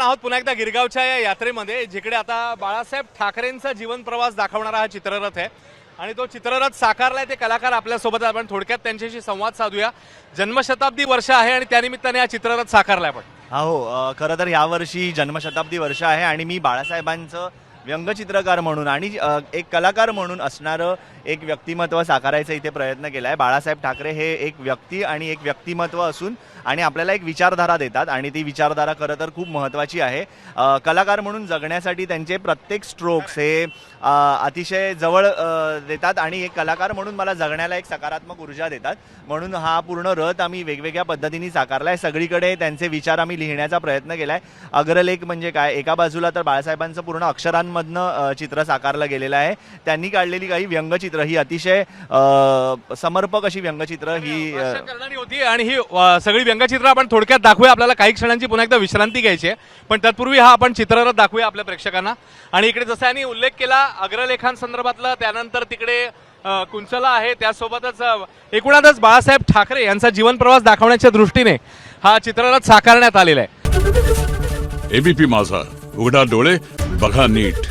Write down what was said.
आहोत पुन्हा एकदा गिरगावच्या या यात्रेमध्ये, जिकडे आता बाळासाहेब ठाकरेंचा जीवन प्रवास दाखवणारा हा चित्ररथ आहे आणि तो चित्ररथ साकारलाय ते कलाकार आपल्यासोबत आहेत. आपण थोडक्यात त्यांच्याशी संवाद साधूया. जन्मशताब्दी वर्ष आहे आणि त्यानिमित्ताने हा चित्ररथ साकारलाय. पण हो, खरं तर यावर्षी जन्मशताब्दी वर्ष आहे आणि मी बाळासाहेबांचं व्यंगचित्रकार म्हणून आणि एक कलाकार म्हणून असणारं एक व्यक्तिमत्व साकारायचा इथे प्रयत्न केला आहे. बाळासाहेब ठाकरे हे एक व्यक्ती आणि एक व्यक्तिमत्व असून आणि आपल्याला एक विचारधारा देतात आणि ती विचारधारा खरं तर खूप महत्त्वाची आहे. कलाकार म्हणून जगण्यासाठी त्यांचे प्रत्येक स्ट्रोक्स हे अतिशय जवळ देतात आणि एक कलाकार म्हणून मला जगण्याला एक सकारात्मक ऊर्जा देतात. म्हणून हा पूर्ण रथ आम्ही वेगवेगळ्या पद्धतीने साकारला आहे. सगळीकडे त्यांचे विचार आम्ही लिहिण्याचा प्रयत्न केला आहे. अग्रलेख म्हणजे काय, एका बाजूला तर बाळासाहेबांचं पूर्ण अक्षरांमधनं चित्र साकारलं गेलेलं आहे. त्यांनी काढलेली काही व्यंगचित्र ही अतिशय समर्पक अशी व्यंगचित्र ही करणारी होती आणि ही सगळी व्यंगचित्र आपण थोडक्यात दाखवूया. आपल्याला काही क्षणांची पुन्हा एकदा विश्रांती घ्यायची आहे, पण तत्पूर्वी हा आपण चित्ररथ दाखवूया आपल्या प्रेक्षकांना. आणि इकडे जसं यांनी उल्लेख केला अग्रलेखांसंदर्भातला, त्यानंतर तिकडे कुंचला आहे, त्यासोबतच एकूणातच बाळासाहेब ठाकरे यांचा जीवन प्रवास दाखवण्याच्या दृष्टीने हा चित्ररथ साकारण्यात आलेला आहे. एबीपी माझा, उघडा डोळे बघा नीट.